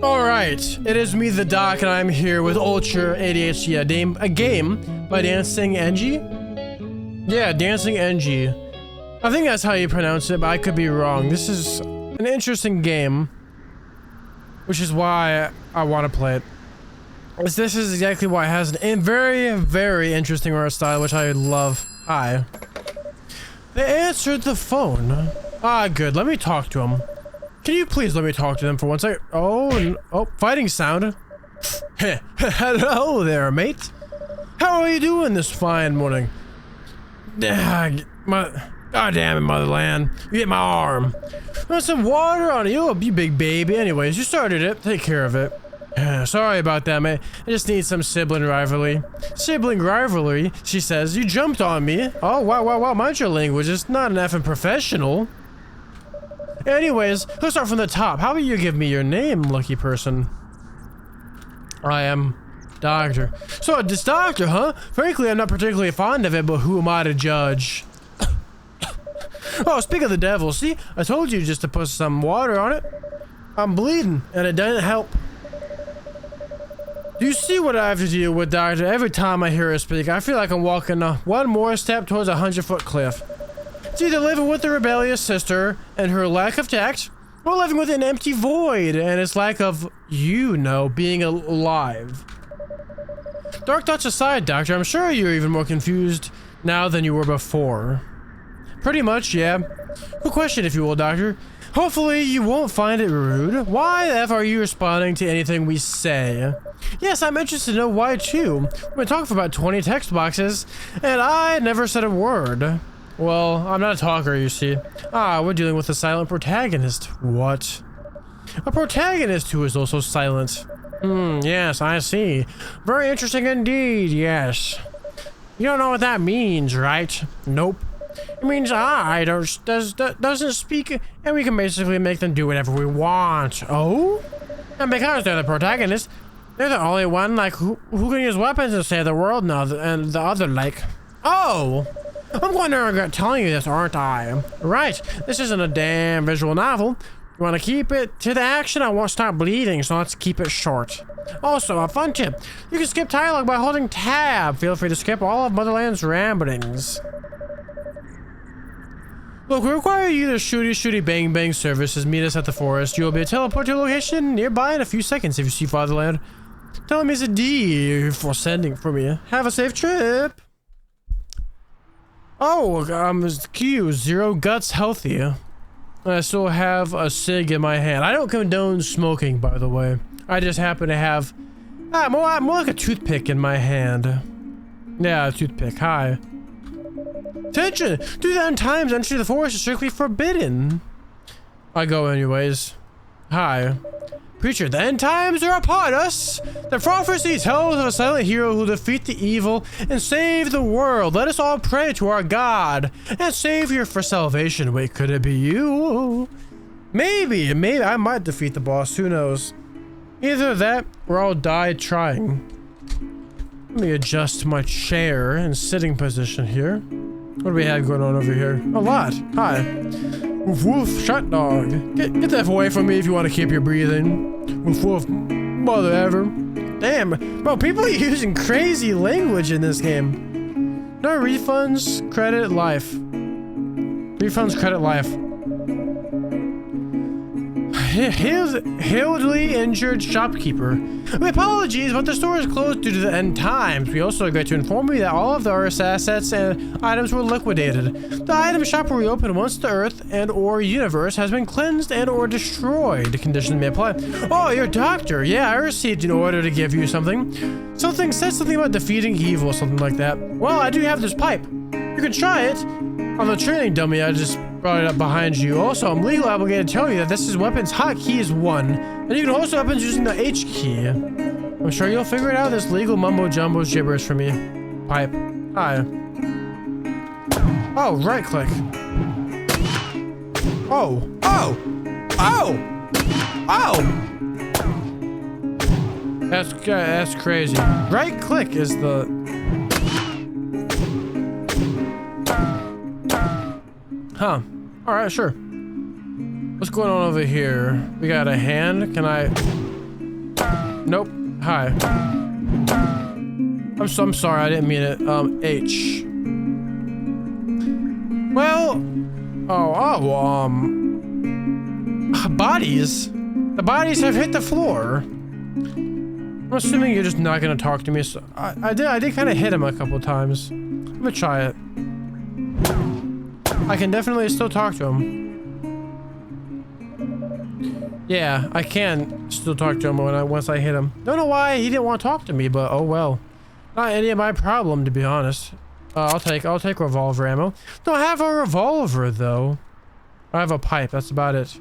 Alright, it is me, the Doc, and I'm here with Ultra ADHD, a game by Dancing NG? Yeah, Dancing NG. I think that's how you pronounce it, but I could be wrong. This is an interesting game, which is why I want to play it. This is exactly why it has a very, very interesting art style, which I love. Hi. They answered the phone. Ah, good. Let me talk to him. Can you please let me talk to them for 1 second? Oh, fighting sound. Hello there, mate. How are you doing this fine morning? God damn it, motherland. You hit my arm. Want some water on you, you big baby. Anyways, you started it. Take care of it. Sorry about that, mate. I just need some sibling rivalry. Sibling rivalry, she says. You jumped on me. Oh, wow. Mind your language. It's not an effing professional. Anyways, let's start from the top. How about you give me your name, lucky person? I am Doctor. So, this Doctor, huh? Frankly, I'm not particularly fond of it, but who am I to judge? Oh, speak of the devil, see? I told you just to put some water on it. I'm bleeding, and it doesn't help. Do you see what I have to deal with, Doctor? Every time I hear her speak, I feel like I'm walking one more step towards a 100-foot cliff. It's either living with the rebellious sister and her lack of tact, or living with an empty void and its lack of, being alive. Dark thoughts aside, Doctor, I'm sure you're even more confused now than you were before. Pretty much, yeah. Good question, if you will, Doctor. Hopefully you won't find it rude. Why the F are you responding to anything we say? Yes, I'm interested to know why too. We've been talking for about 20 text boxes, and I never said a word. Well, I'm not a talker, you see. We're dealing with a silent protagonist. What? A protagonist who is also silent. Yes, I see. Very interesting indeed, yes. You don't know what that means, right? Nope. It means doesn't speak, and we can basically make them do whatever we want. Oh? And because they're the protagonist, they're the only one, who can use weapons to save the world, and the other, Oh! I'm going to regret telling you this, aren't I? Right, this isn't a damn visual novel. You want to keep it to the action? I won't stop bleeding, so let's keep it short. Also, a fun tip. You can skip dialogue by holding tab. Feel free to skip all of Motherland's ramblings. Look, we require you to shooty bang bang services. Meet us at the forest. You will be teleported to a location nearby in a few seconds if you see Fatherland. Tell him it's a D for sending for me. Have a safe trip. Oh, Q, 0 guts healthy. I still have a cig in my hand. I don't condone smoking, by the way. I just happen to have more like a toothpick in my hand. Yeah, a toothpick. Hi. Attention! Do that in times. Entry to the forest is strictly forbidden. I go anyways. Hi. Preacher, the end times are upon us. The prophecy tells of a silent hero who will defeat the evil and save the world. Let us all pray to our God and Savior for salvation. Wait, could it be you? Maybe I might defeat the boss. Who knows? Either that or I'll die trying. Let me adjust my chair and sitting position here. What do we have going on over here? A lot. Hi. Woof woof, shut dog. Get the F away from me if you want to keep your breathing. Woof woof, mother ever. Damn, bro, people are using crazy language in this game. No refunds, credit, life. Refunds, credit, life. Hildly injured shopkeeper. Apologies, but the store is closed due to the end times. We also regret to inform you that all of our assets and items were liquidated. The item shop will reopen once the Earth and/or universe has been cleansed and/or destroyed. The conditions may apply. Oh, you're a doctor. Yeah, I received an order to give you something. Said something about defeating evil, something like that. Well, I do have this pipe. You can try it. On the training dummy, I just brought it up behind you. Also, I'm legally obligated to tell you that this is weapons hotkey is 1, and you can hold weapons using the H key. I'm sure you'll figure it out. This legal mumbo jumbo gibberish for me. Pipe. Hi. Oh, right click. Oh. That's crazy. Right click is the. Huh. Alright, sure. What's going on over here? We got a hand. Can I... Nope. Hi. I'm sorry, I didn't mean it. H. Well, bodies. The bodies have hit the floor. I'm assuming you're just not gonna talk to me. So I did kind of hit him a couple times. I'm gonna try it. I can definitely still talk to him. Yeah, I can still talk to him once I hit him. Don't know why he didn't want to talk to me, but oh well. Not any of my problem, to be honest. I'll take revolver ammo. Don't have a revolver though. I have a pipe. That's about it.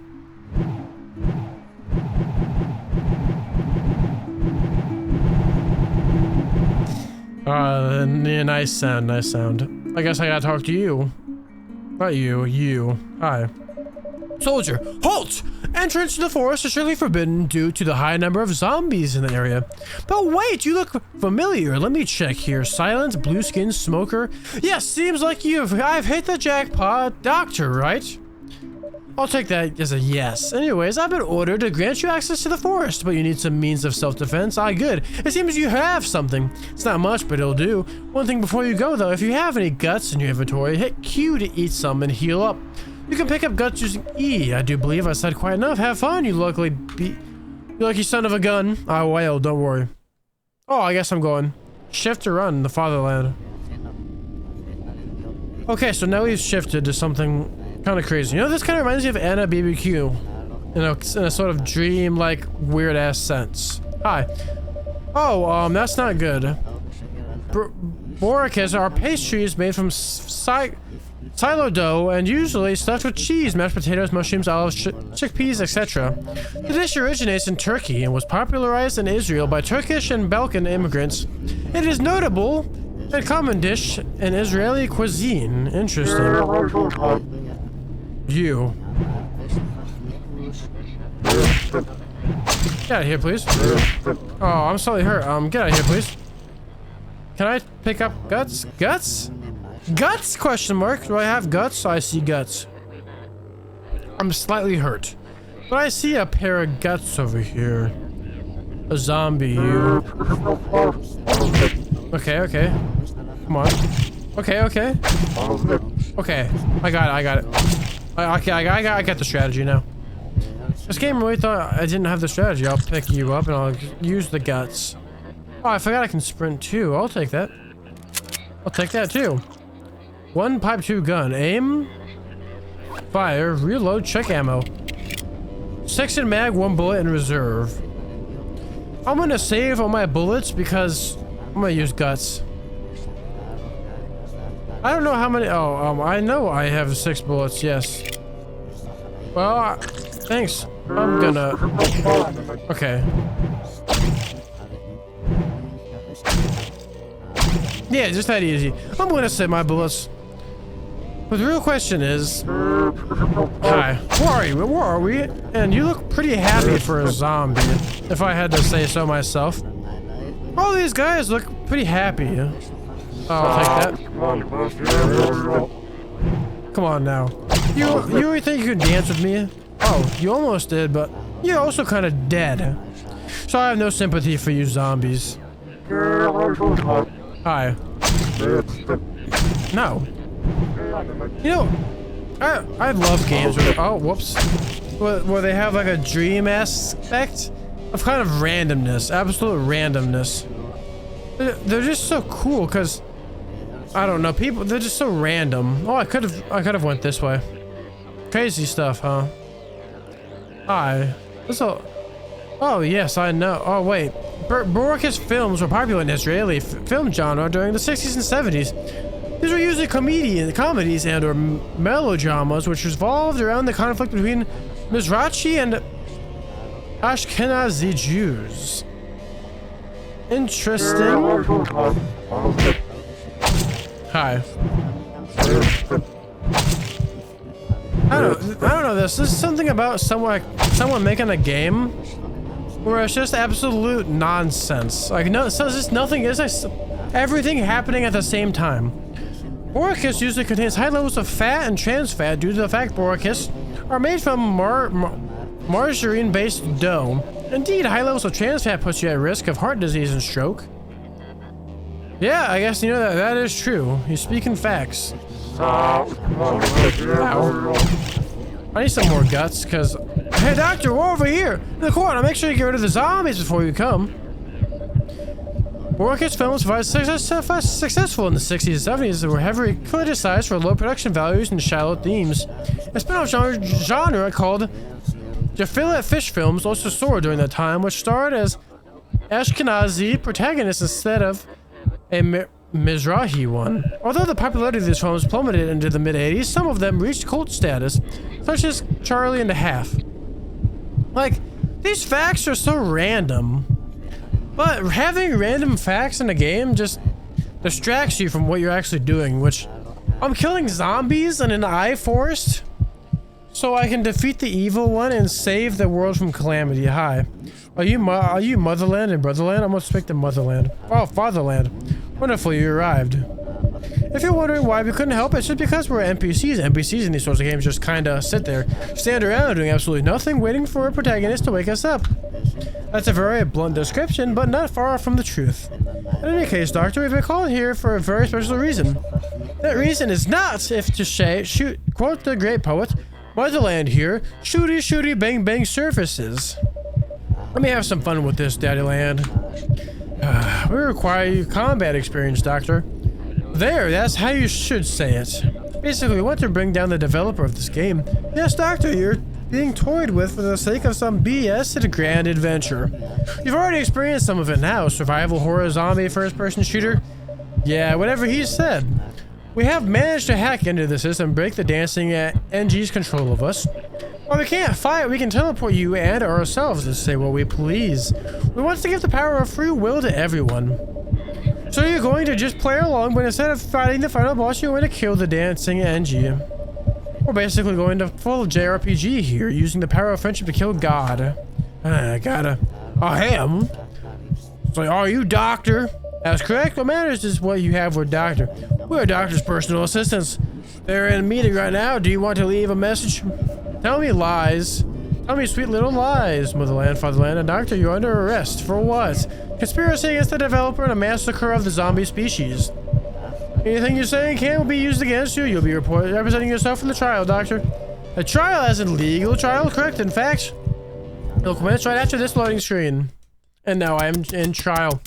Yeah, nice sound. Nice sound. I guess I gotta talk to you. Not you. You. Hi. Soldier, halt! Entrance to the forest is strictly forbidden due to the high number of zombies in the area. But wait, you look familiar. Let me check here. Silent, blue skin, smoker. Yes, seems like I've hit the jackpot. Doctor, right? I'll take that as a yes. Anyways, I've been ordered to grant you access to the forest, but you need some means of self-defense. Ah, good. It seems you have something. It's not much, but it'll do. One thing before you go, though, if you have any guts in your inventory, hit Q to eat some and heal up. You can pick up guts using E. I do believe I said quite enough. Have fun, you lucky son of a gun. I will, don't worry. Oh, I guess I'm going. Shift to run, the fatherland. Okay, so now we've shifted to something kind of crazy. You know, this kind of reminds me of Anna BBQ. In a sort of dream-like, weird-ass sense. Hi. Oh, that's not good. Boricas are pastries made from silo dough and usually stuffed with cheese, mashed potatoes, mushrooms, olives, chickpeas, etc. The dish originates in Turkey and was popularized in Israel by Turkish and Balkan immigrants. It is notable and common dish in Israeli cuisine. Interesting. You. Get out of here, please. Oh, I'm slightly hurt. Get out of here, please. Can I pick up guts? Guts? Guts? Question mark. Do I have guts? I see guts. I'm slightly hurt. But I see a pair of guts over here. A zombie, you. Okay, okay. Come on. Okay, okay. Okay. I got it. I got the strategy now. This game really thought I didn't have the strategy. I'll pick you up and I'll use the guts. Oh, I forgot I can sprint too. I'll take that. I'll take that too. One pipe, two gun. Aim. Fire. Reload. Check ammo. 6 in mag, 1 bullet in reserve. I'm gonna save all my bullets because I'm gonna use guts. I don't know how many. Oh, I know I have 6 bullets. Yes. Well, thanks. I'm gonna. Okay. Yeah, just that easy. I'm gonna save my bullets. But the real question is, hi, where are we? And you look pretty happy for a zombie, if I had to say so myself. All these guys look pretty happy. I'll take that. Come on now. You really think you could dance with me? Oh, you almost did, but you're also kind of dead. So I have no sympathy for you zombies. Hi. No. You know, I love games where, oh, whoops. Where they have like a dream aspect of kind of randomness, absolute randomness. They're just so cool because, I don't know, they're just so random. Oh, I could have went this way. Crazy stuff, huh? Hi. Oh, yes, I know. Oh, wait. Boricas films were popular in the Israeli film genre during the 60s and 70s. These were usually comedies and or melodramas which revolved around the conflict between Mizrahi and Ashkenazi Jews. Interesting. Hi. I don't know this. This is something about someone making a game where it's just absolute nonsense. Like it's just nothing. It's like everything happening at the same time. Boricas usually contains high levels of fat and trans fat due to the fact boricas are made from margarine-based dough Indeed, high levels of trans fat puts you at risk of heart disease and stroke. Yeah, I guess you know that is true. You're speaking facts. Ow. I need some more guts, because... Hey, doctor, we're over here! In the corner, make sure you get rid of the zombies before you come. Warkids films were successful in the 60s and 70s that were heavily criticized for low production values and shallow themes. A spin-off genre called Gefilte fish films also soared during that time, which starred as Ashkenazi protagonists instead of a Mizrahi one. Although the popularity of these films plummeted into the mid-80s, some of them reached cult status, such as Charlie and a Half. Like, these facts are so random. But having random facts in a game just distracts you from what you're actually doing, which... I'm killing zombies in an eye forest so I can defeat the evil one and save the world from calamity. Hi. Are you Motherland and Brotherland? I'm gonna speak to Motherland. Oh, Fatherland. Wonderful, you arrived. If you're wondering why we couldn't help, it's just because we're NPCs. NPCs in these sorts of games just kinda sit there, stand around doing absolutely nothing, waiting for a protagonist to wake us up. That's a very blunt description, but not far from the truth. In any case, Doctor, we've been called here for a very special reason. That reason is not, if to say, quote the great poet, Motherland here, shooty shooty bang bang surfaces. Let me have some fun with this, Daddyland. We require your combat experience, Doctor. There, that's how you should say it. Basically, we want to bring down the developer of this game. Yes, Doctor, you're being toyed with for the sake of some BS and a grand adventure. You've already experienced some of it now. Survival, horror, zombie, first-person shooter. Yeah, whatever he said. We have managed to hack into the system, break the dancing at NG's control of us. While we can't fight, we can teleport you and ourselves to say what we please. We want to give the power of free will to everyone. So you're going to just play along, but instead of fighting the final boss, you're going to kill the dancing NG. We're basically going to full JRPG here, using the power of friendship to kill God. I am. So are you Doctor? That's correct. What matters is what you have with Doctor. We're Doctor's personal assistants. They're in a meeting right now. Do you want to leave a message? Tell me lies. Tell me sweet little lies, Motherland, Fatherland, and Doctor, you're under arrest. For what? Conspiracy against the developer and a massacre of the zombie species. Anything you're saying can be used against you. You'll be representing yourself in the trial, Doctor. A trial as in legal trial, correct? In fact, it'll commence right after this loading screen. And now I am in trial.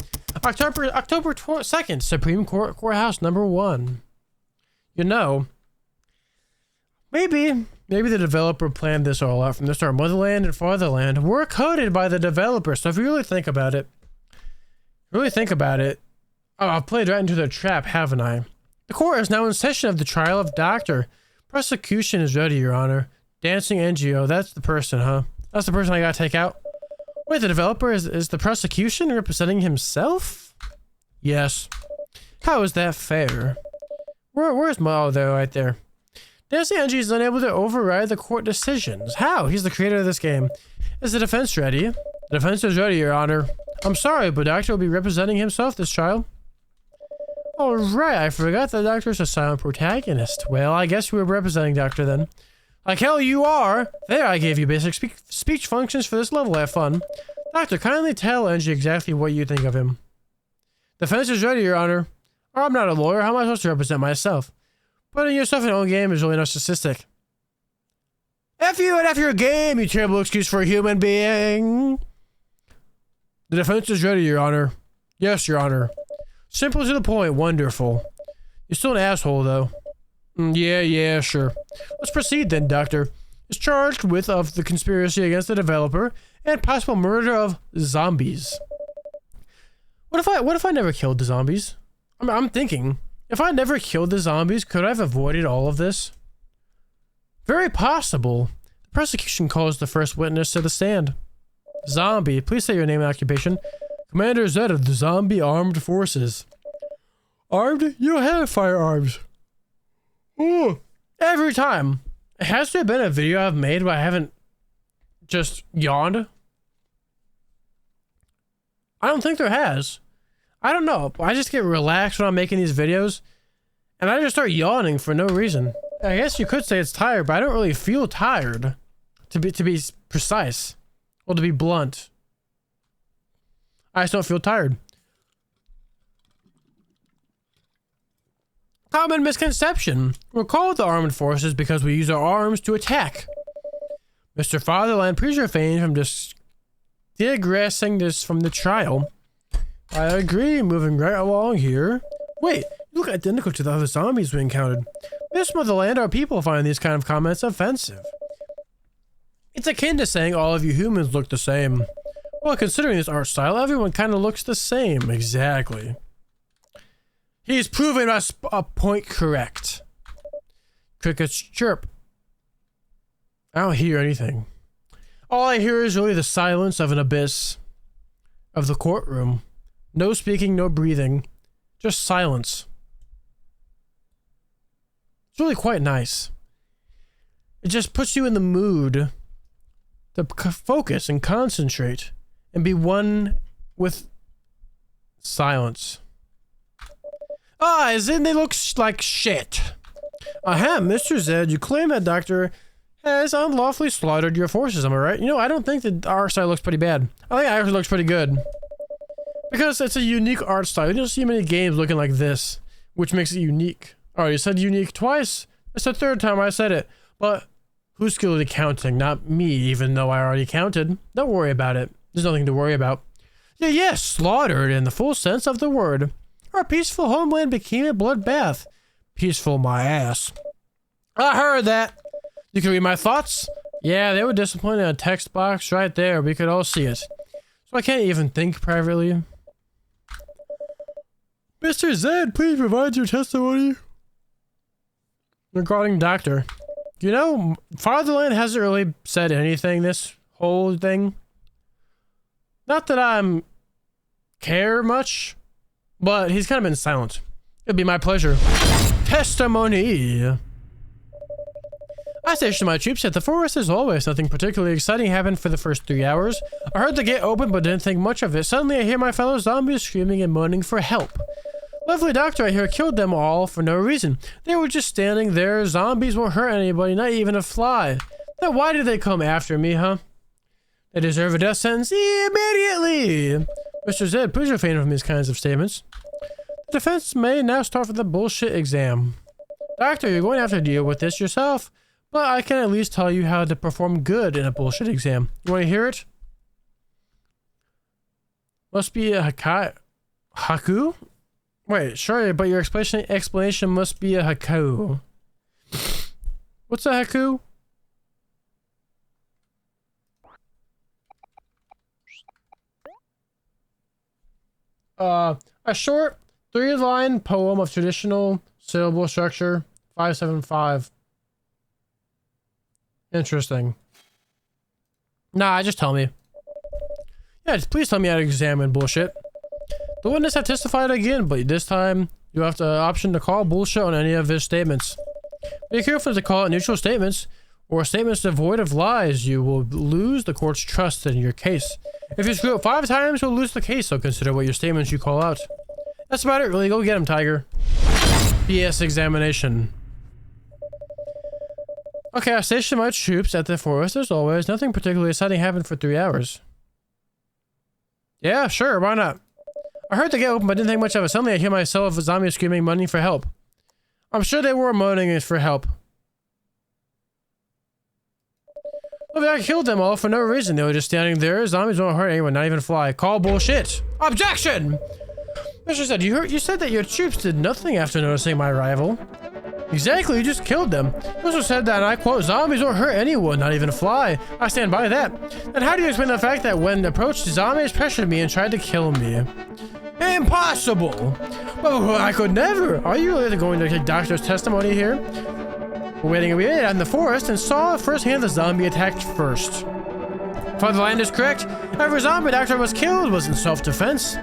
October 2nd, Supreme Court Courthouse number 1. You know, maybe the developer planned this all out from the start. Motherland and Fatherland were coded by the developer. So if you really think about it, oh, I've played right into the trap, haven't I? The court is now in session of the trial of Doctor. Prosecution is ready, Your Honor. Dancing NGO, that's the person, huh? That's the person I gotta take out? Wait, the developer is the prosecution representing himself? Yes. How is that fair? Where's Mo? Though, right there. Dancing NG is unable to override the court decisions. How? He's the creator of this game. Is the defense ready? The defense is ready, Your Honor. I'm sorry, but Doctor will be representing himself this trial. Oh, right. I forgot that Doctor's a silent protagonist. Well, I guess we were representing Doctor then. Like hell you are! There, I gave you basic speech functions for this level. Have fun. Doctor, kindly tell NG exactly what you think of him. Defense is ready, Your Honor. Oh, I'm not a lawyer. How am I supposed to represent myself? Putting yourself in your own game is really narcissistic. F you and F your game, you terrible excuse for a human being. The defense is ready, Your Honor. Yes, Your Honor. Simple to the point. Wonderful. You're still an asshole, though. Yeah, sure. Let's proceed then, Doctor. Is charged with of the conspiracy against the developer and possible murder of zombies. What if I never killed the zombies? I'm thinking, if I never killed the zombies, could I have avoided all of this? Very possible. The prosecution calls the first witness to the stand. Zombie, please say your name and occupation. Commander Zed of the Zombie Armed Forces. Armed? You don't have firearms. Ooh. Every time. It has to have been a video I've made where I haven't just yawned. I don't think there has. I don't know. I just get relaxed when I'm making these videos. And I just start yawning for no reason. I guess you could say it's tired, but I don't really feel tired. To be precise. Well, to be blunt. I just don't feel tired. Common misconception. We're called the armed forces because we use our arms to attack. Mr. Fatherland, please refrain from digressing this from the trial. I agree, moving right along here. Wait, you look identical to the other zombies we encountered. Miss Motherland, our people find these kind of comments offensive. It's akin to saying all of you humans look the same. Well, considering this art style, everyone kind of looks the same. Exactly. He's proven us a point correct. Crickets chirp. I don't hear anything. All I hear is really the silence of an abyss. Of the courtroom. No speaking, no breathing. Just silence. It's really quite nice. It just puts you in the mood to focus and concentrate and be one with silence. Ah, as in they look like shit. Ahem, Mr. Zed, you claim that Doctor has unlawfully slaughtered your forces, am I right? You know, I don't think the art style looks pretty bad. I think it actually looks pretty good. Because it's a unique art style. You don't see many games looking like this, which makes it unique. Oh, you said unique twice? It's the third time I said it. But who's skilled at counting? Not me, even though I already counted. Don't worry about it. There's nothing to worry about. Yeah, yes, slaughtered in the full sense of the word. Our peaceful homeland became a bloodbath. Peaceful my ass. I heard that. You can read my thoughts? Yeah, they were disappointed in a text box right there. We could all see it. So I can't even think privately. Mr. Zed, please provide your testimony. Regarding Doctor. You know, Fatherland hasn't really said anything this whole thing. Not that I'm care much. But he's kind of been silent. It'd be my pleasure. Testimony. I stationed my troops at the forest as always. Nothing particularly exciting happened for the first 3 hours. I heard the gate open but didn't think much of it. Suddenly I hear my fellow zombies screaming and moaning for help. Lovely Doctor I hear killed them all for no reason. They were just standing there. Zombies won't hurt anybody, not even a fly. Then why did they come after me, huh? They deserve a death sentence immediately. Mr. Zed, please refrain from these kinds of statements. The defense may now start with the bullshit exam. Doctor, you're going to have to deal with this yourself, but I can at least tell you how to perform good in a bullshit exam. You want to hear it? Must be a haku? Wait, sure, but your explanation must be a haku. What's a haku? A short 3-line poem of traditional syllable structure, 575. Interesting. Nah, just tell me. Yeah, just please tell me how to examine bullshit. The witness have testified again, but this time you have the option to call bullshit on any of his statements. Be careful to call it neutral statements or statements devoid of lies. You will lose the court's trust in your case. If you screw up 5 times, you'll lose the case, so consider what your statements you call out. That's about it, really. Go get him, Tiger. BS examination. Okay, I stationed my troops at the forest as always. Nothing particularly exciting happened for 3 hours. Yeah, sure, why not? I heard the gate open, but didn't think much of it. Suddenly I hear myself zombies screaming, moaning for help. I'm sure they were moaning for help. Well, I killed them all for no reason. They were just standing there. Zombies won't hurt anyone, not even fly. Call bullshit. Objection! Mr. Zed, you said that your troops did nothing after noticing my arrival. Exactly, you just killed them. You also said that, and I quote, zombies won't hurt anyone, not even a fly. I stand by that. And how do you explain the fact that when approached, zombies pressured me and tried to kill me? Impossible! Oh, I could never. Are you really going to take Doctor's testimony here? We waited in the forest and saw firsthand the zombie attacked first. Fatherland is correct. Every zombie Doctor was killed was in self-defense.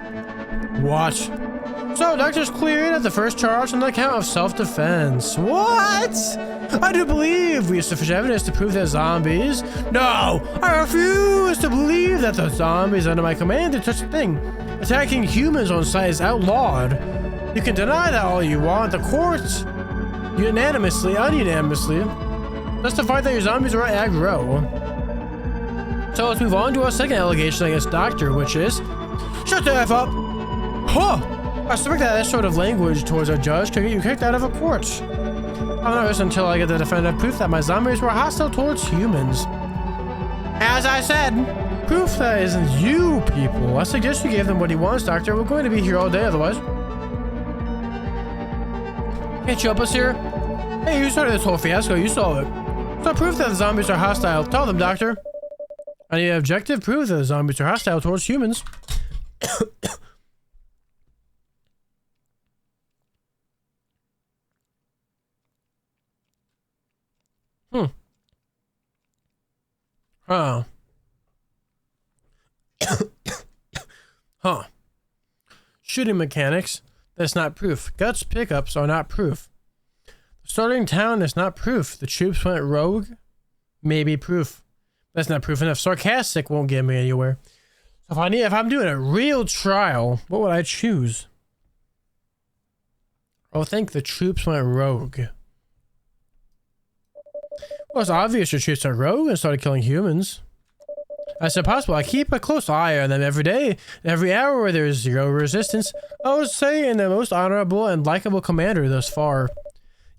What? So, Doctor's cleared at the first charge on the account of self-defense. What? I do believe we have sufficient evidence to prove that zombies... No! I refuse to believe that the zombies under my command did such a thing. Attacking humans on sight is outlawed. You can deny that all you want. The courts... unanimously justified that your zombies were aggro. So let's move on to our second allegation against Doctor, which is... Shut the F up! Huh! I suspect that sort of language towards a judge could get you kicked out of a court. I'll not rest until I get the definitive proof that my zombies were hostile towards humans. As I said, proof that isn't you people. I suggest you give them what he wants, Doctor. We're going to be here all day otherwise. Can't you help us here? Hey, you started this whole fiasco. You saw it. So proof that the zombies are hostile. Tell them, Doctor. I need objective proof that the zombies are hostile towards humans. Huh. Huh. Shooting mechanics. That's not proof. Guts pickups are not proof. Starting town is not proof. The troops went rogue. Maybe proof. That's not proof enough. Sarcastic won't get me anywhere. So if I'm doing a real trial, what would I choose? I think the troops went rogue. Well, it's obvious your troops went rogue and started killing humans. I said possible. I keep a close eye on them every day, every hour where there is zero resistance. I would say in the most honorable and likable commander thus far.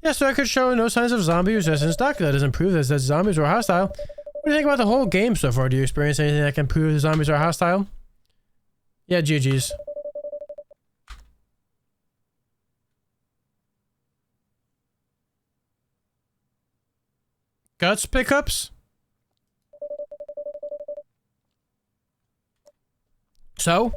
Yes, the record show no signs of zombie resistance. Doctor, that doesn't prove that zombies were hostile. What do you think about the whole game so far? Do you experience anything that can prove the zombies are hostile? Yeah, GG's. Guts pickups? So?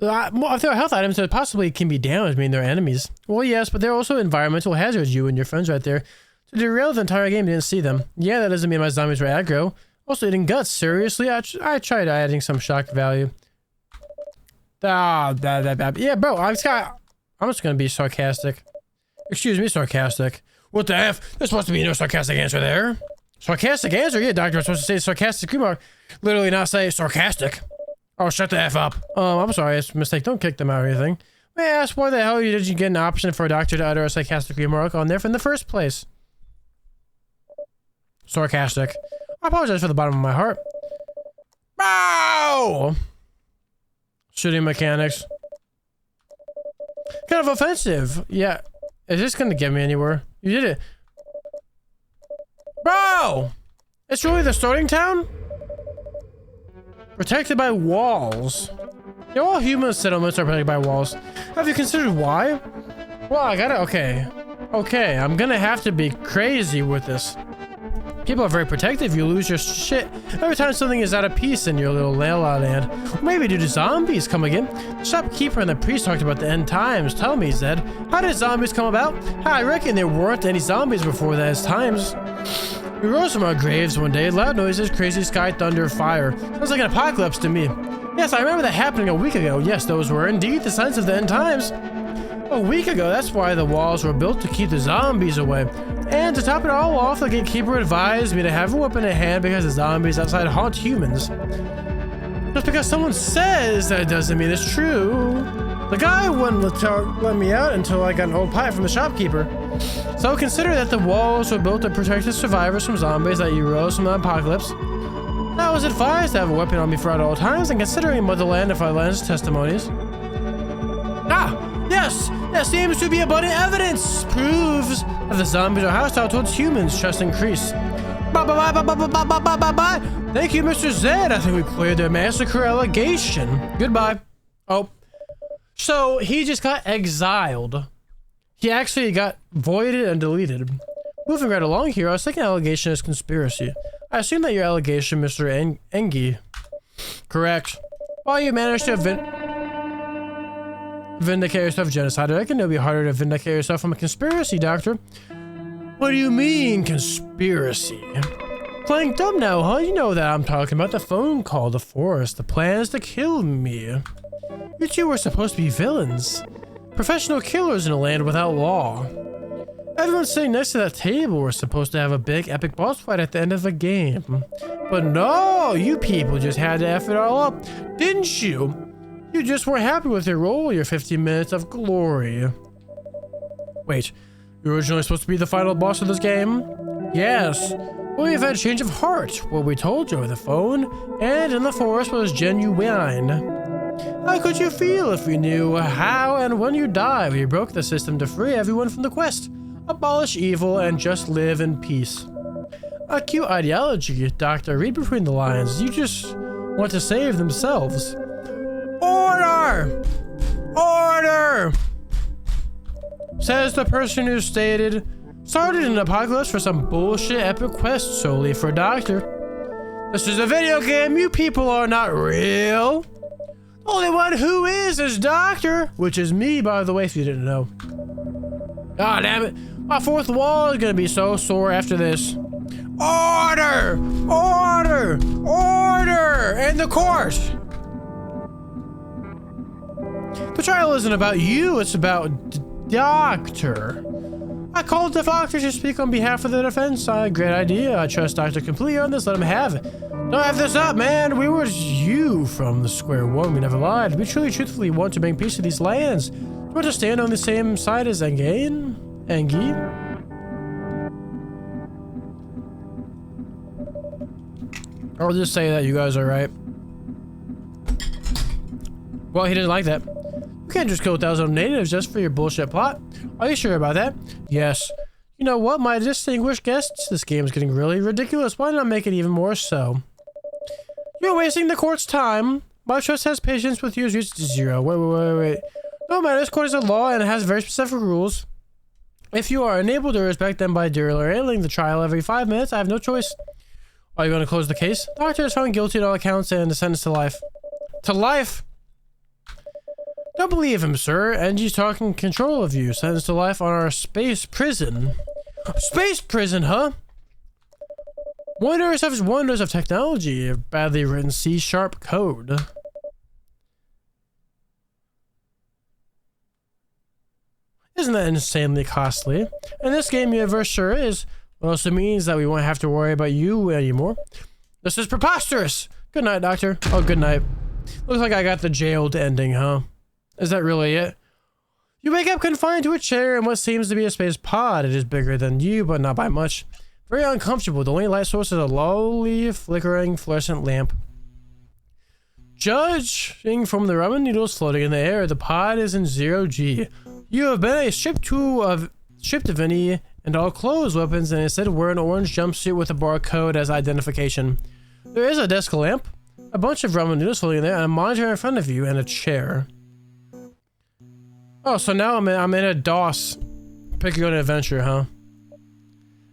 If there are health items that possibly can be damaged, meaning they're enemies. Well, yes, but they're also environmental hazards, you and your friends right there. To derail the entire game, didn't see them. Yeah, that doesn't mean my zombies were aggro. Also eating guts, seriously? I tried adding some shock value. Yeah, bro, I'm just gonna be sarcastic. Excuse me, sarcastic. What the F? There's supposed to be no sarcastic answer there. Sarcastic answer? Yeah, Doctor, I'm supposed to say sarcastic remark. Literally not say sarcastic. Oh, shut the F up. I'm sorry, it's a mistake. Don't kick them out or anything. May I ask why the hell did you get an option for a doctor to utter a sarcastic remark on there from the first place? Sarcastic. I apologize for the bottom of my heart. Bow! Shooting mechanics. Kind of offensive. Yeah. Is this gonna get me anywhere? You did it. Bro! It's really the starting town? Protected by walls. Yeah, all human settlements are protected by walls. Have you considered why? Well, I gotta... Okay, I'm gonna have to be crazy with this. People are very protective. You lose your shit every time something is out of peace in your little Layla land. Or maybe due to zombies come again. The shopkeeper and the priest talked about the end times. Tell me, Zed, how did zombies come about? I reckon there weren't any zombies before those times. We rose from our graves one day. Loud noises, crazy sky, thunder, fire. Sounds like an apocalypse to me. Yes, I remember that happening a week ago. Yes, those were indeed the signs of the end times. A week ago, that's why the walls were built, to keep the zombies away. And to top it all off, the gatekeeper advised me to have a weapon in hand because the zombies outside haunt humans. Just because someone says that doesn't mean it's true. The guy wouldn't let me out until I got an old pipe from the shopkeeper. So consider that the walls were built to protect the survivors from zombies that you rose from the apocalypse. I was advised to have a weapon on me at all times, and considering Motherland and Fatherland's testimonies. Yes, there seems to be abundant evidence. Proves that the zombies are hostile towards humans. Trust increase. Bye. Thank you, Mr. Zed. I think we cleared the massacre allegation. Goodbye. Oh. So, he just got exiled. He actually got voided and deleted. Moving right along here, our second allegation is conspiracy. I assume that your allegation, Mr. Engi. Correct. While you managed to vindicate yourself of genocide, I reckon it'll be harder to vindicate yourself from a conspiracy, Doctor. What do you mean, conspiracy? Playing dumb now, huh? You know that I'm talking about the phone call, the forest, the plans to kill me. You two were supposed to be villains. Professional killers in a land without law. Everyone sitting next to that table was supposed to have a big epic boss fight at the end of the game. But no, you people just had to F it all up, didn't you? You just weren't happy with your role, your 15 minutes of glory. Wait, you were originally supposed to be the final boss of this game? Yes. Well, you've had a change of heart. What we told you over the phone and in the forest was genuine. How could you feel if we knew how and when you die? We broke the system to free everyone from the quest, abolish evil, and just live in peace. A cute ideology, Doctor. Read between the lines. You just want to save themselves. Order! Order! Says the person who started an apocalypse for some bullshit epic quest solely for Doctor. This is a video game. You people are not real. The only one who is Doctor, which is me, by the way, if you didn't know. God damn it. My fourth wall is gonna be so sore after this. Order! Order! Order! In the court! The trial isn't about you, it's about Doctor. I called the doctor to speak on behalf of the defense. Great idea. I trust Doctor completely on this. Let him have it. Don't have this up, man. We were you from the square one. We never lied. We truthfully want to bring peace to these lands. Do you want to stand on the same side as Engi? I'll just say that you guys are right. Well, he didn't like that. You can't just kill 1,000 natives just for your bullshit plot. Are you sure about that? Yes. You know what, my distinguished guests? This game is getting really ridiculous. Why not make it even more so? You're wasting the court's time. My trust has patience with you is reached to 0. Wait. No matter, this court is a law and it has very specific rules. If you are unable to respect them by derailing the trial every 5 minutes, I have no choice. Are you going to close the case? Doctor is found guilty on all accounts and sentenced to life. To life? Don't believe him, sir. Engi's talking control of you. Sentenced to life on our space prison. Space prison, huh? Wonders of technology. Badly written C# code. Isn't that insanely costly? In this game universe sure is. It also means that we won't have to worry about you anymore. This is preposterous! Good night, Doctor. Oh, good night. Looks like I got the jailed ending, huh? Is that really it? You wake up confined to a chair in what seems to be a space pod. It is bigger than you, but not by much. Very uncomfortable. The only light source is a lowly, flickering, fluorescent lamp. Judging from the ramen noodles floating in the air, the pod is in 0G. You have been stripped of any and all clothes, weapons, and instead wear an orange jumpsuit with a barcode as identification. There is a desk lamp, a bunch of ramen noodles floating in there, and a monitor in front of you, and a chair. Oh, so now I'm in a DOS. Pick your own adventure, huh?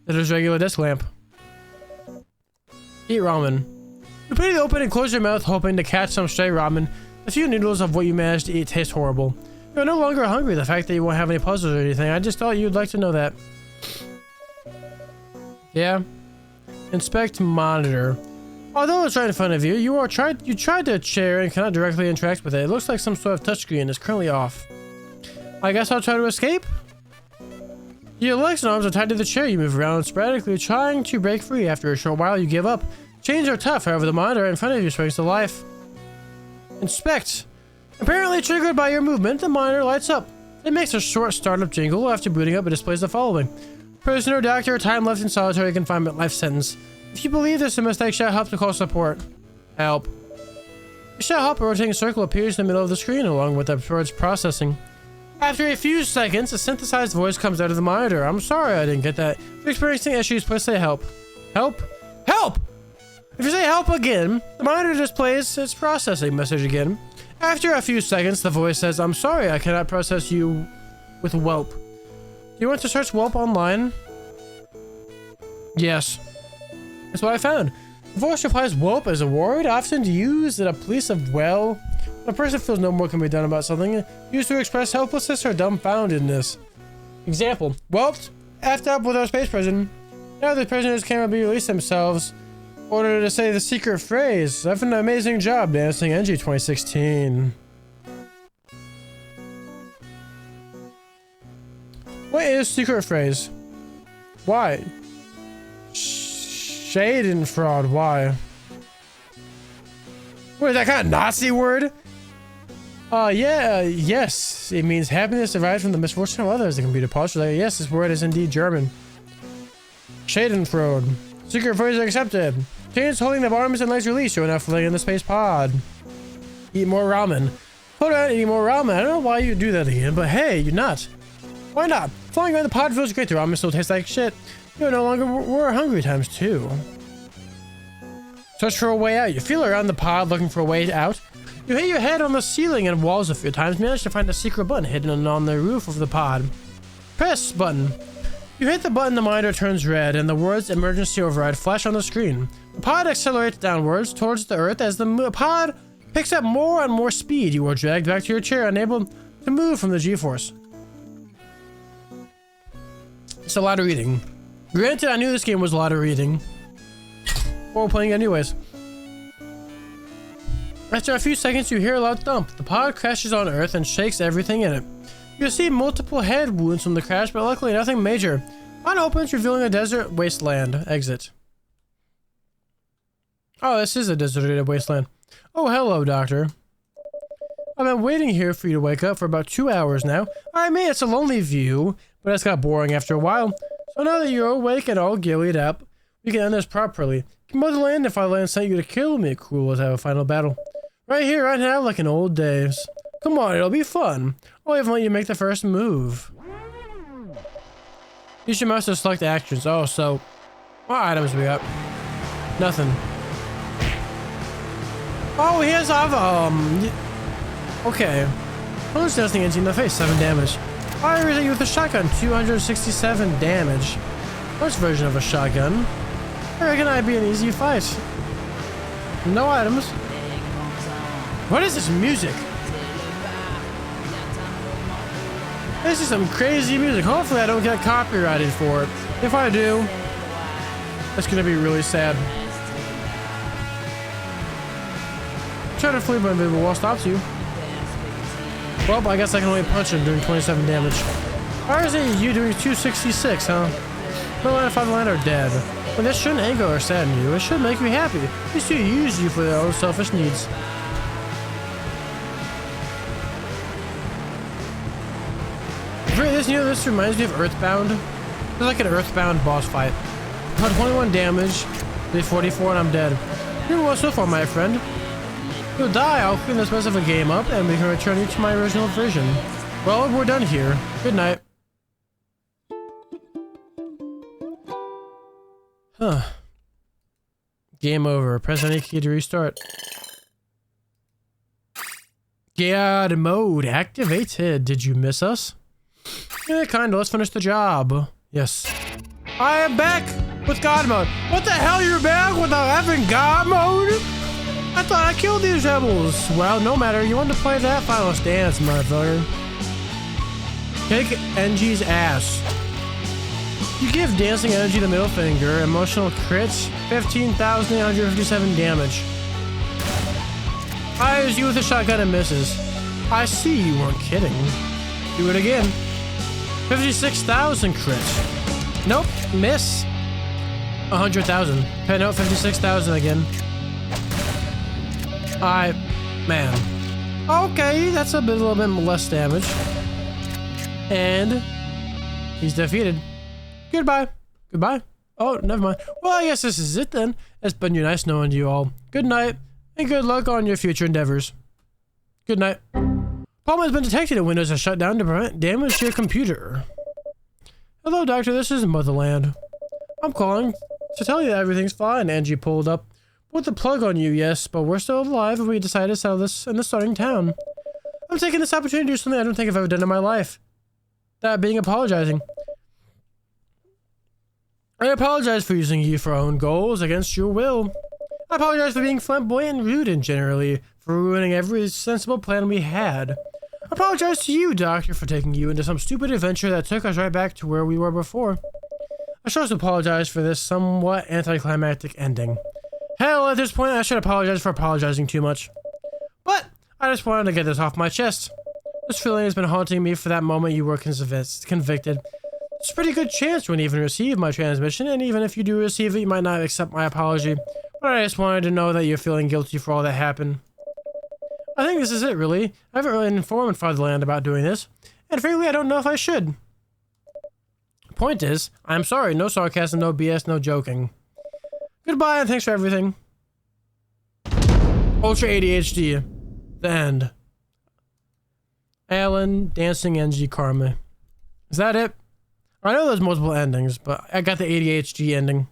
There's regular desk lamp. Eat ramen. You put it open and close your mouth, hoping to catch some stray ramen. A few noodles of what you managed to eat taste horrible. You're no longer hungry. The fact that you won't have any puzzles or anything, I just thought you'd like to know that. Yeah. Inspect monitor. Although it's right in front of you, you tried the chair and cannot directly interact with it. It looks like some sort of touchscreen is currently off. I guess I'll try to escape? Your legs and arms are tied to the chair. You move around sporadically, trying to break free. After a short while, you give up. Chains are tough, however, the monitor in front of you springs to life. Inspect. Apparently triggered by your movement, the monitor lights up. It makes a short startup jingle. After booting up, it displays the following. Prisoner, doctor, time left in solitary confinement, life sentence. If you believe there's a mistake, shout help to call support. Help. Shout help, a rotating circle appears in the middle of the screen along with the words processing. After a few seconds, a synthesized voice comes out of the monitor. I'm sorry I didn't get that. If you're experiencing issues, please say help. Help? Help! If you say help again, the monitor displays its processing message again. After a few seconds, the voice says, I'm sorry, I cannot process you with Whelp. Do you want to search Whelp online? Yes. That's what I found. The voice replies, Whelp is a word often used in a place of well. When a person feels no more can be done about something, used to express helplessness or dumbfoundedness. Example, Whelped, effed up with our space prison. Now the prisoners cannot be released themselves. Order to say the secret phrase. I've done an amazing job dancing NG 2016. What is secret phrase? Why? Shade and fraud. Why? What is that kind of Nazi word? Yes. It means happiness derived from the misfortune of others. The computer paused. Yes, this word is indeed German. Shade and fraud. Secret phrase accepted. Chains holding the arms and legs released. You're now floating in the space pod. Eat more ramen. Hold on, eating more ramen. I don't know why you do that again, but hey, you're not. Why not? Flying around the pod feels great. The ramen still tastes like shit. You're no longer we're hungry times two. Search for a way out. You feel around the pod looking for a way out. You hit your head on the ceiling and walls a few times. Manage to find a secret button hidden on the roof of the pod. Press button. You hit the button, the monitor turns red, and the words emergency override flash on the screen. The pod accelerates downwards towards the earth as the pod picks up more and more speed. You are dragged back to your chair, unable to move from the G-force. It's a lot of reading. Granted, I knew this game was a lot of reading. Or playing anyways. After a few seconds, you hear a loud thump. The pod crashes on Earth and shakes everything in it. You see multiple head wounds from the crash, but luckily nothing major. Pod opens, revealing a desert wasteland. Exit. Oh, this is a deserted wasteland. Oh, hello, Doctor. I've been waiting here for you to wake up for about 2 hours now. I mean, it's a lonely view, but it's got boring after a while. So now that you're awake and all gillied up, we can end this properly. Motherland, if I land sent you to kill me, cool, let's have a final battle. Right here, right now, like in old days. Come on, it'll be fun. I'll even let you make the first move. Use your mouse to select actions. Oh, so what items we got? Nothing. Oh, here's our okay. Almost nothing into the face, 7 damage. Fire you with a shotgun, 267 damage. First version of a shotgun. I reckon I'd be an easy fight. No items. What is this music? This is some crazy music. Hopefully I don't get copyrighted for it. If I do, that's gonna be really sad. Try to flee, but invisible wall stops you. Well, I guess I can only punch him doing 27 damage. Why is it you doing 266, huh? No line if I land are dead. But this shouldn't anger or sadden you. It should make you happy. These two use you for their own selfish needs. This reminds me of Earthbound. It's like an Earthbound boss fight. 21 damage, did 44 and I'm dead. You're well so far, my friend. You'll die, I'll clean this mess of a game up and we can return you to my original version. Well, we're done here. Good night. Huh. Game over. Press any key to restart. God mode activated. Did you miss us? Yeah, kinda. Let's finish the job. Yes. I am back with God mode. What the hell? You're back with the effing God mode? I thought I killed these rebels. Well, no matter. You want to play that final dance, motherfucker. Kick NG's ass. You give Dancing Energy the middle finger. Emotional crits. 15,857 damage. Fires you with a shotgun and misses. I see you weren't kidding. Do it again. 56,000 crits. Nope. Miss. 100,000. Okay, no, 56,000 again. Man. Okay, that's a little bit less damage. And he's defeated. Goodbye. Goodbye. Oh, never mind. Well, I guess this is it then. It's been nice knowing you all. Good night, and good luck on your future endeavors. Good night. Problem has been detected and Windows are shut down to prevent damage to your computer. Hello, Doctor. This is Motherland. I'm calling to tell you that everything's fine. Angie pulled up. Put the plug on you, yes, but we're still alive and we decided to settle this in the starting town. I'm taking this opportunity to do something I don't think I've ever done in my life. That being apologizing. I apologize for using you for our own goals against your will. I apologize for being flamboyant and rude and generally for ruining every sensible plan we had. I apologize to you, Doctor, for taking you into some stupid adventure that took us right back to where we were before. I should also apologize for this somewhat anticlimactic ending. Hell, at this point, I should apologize for apologizing too much. But I just wanted to get this off my chest. This feeling has been haunting me for that moment you were convicted. There's a pretty good chance you won't even receive my transmission, and even if you do receive it, you might not accept my apology. But I just wanted to know that you're feeling guilty for all that happened. I think this is it, really. I haven't really informed Fatherland about doing this, and frankly, I don't know if I should. Point is, I'm sorry, no sarcasm, no BS, no joking. Goodbye, and thanks for everything. Ultra ADHD. The end. Alan, Dancing NG Karma. Is that it? I know there's multiple endings, but I got the ADHD ending.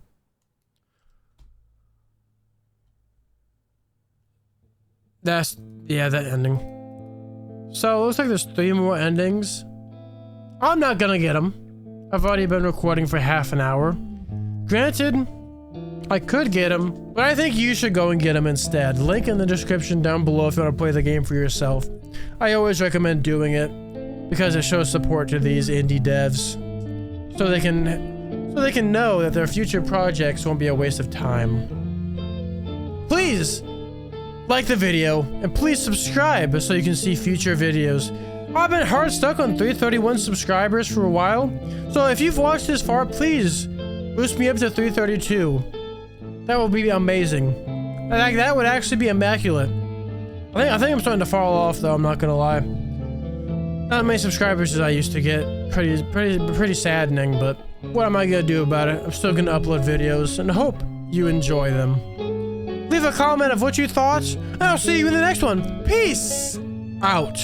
Yeah, that ending. So it looks like there's 3 more endings. I'm not gonna get them. I've already been recording for half an hour. Granted, I could get them, but I think you should go and get them instead. Link in the description down below if you want to play the game for yourself. I always recommend doing it because it shows support to these indie devs, so they can know that their future projects won't be a waste of time. Please like the video and please subscribe so you can see future videos. I've been hard stuck on 331 subscribers for a while, so if you've watched this far, please boost me up to 332. That would be amazing. Like, that would actually be immaculate. I think I'm starting to fall off though, I'm not gonna lie. Not as many subscribers as I used to get. Pretty saddening, but what am I gonna do about it? I'm still gonna upload videos and hope you enjoy them. Leave a comment of what you thought, and I'll see you in the next one. Peace out.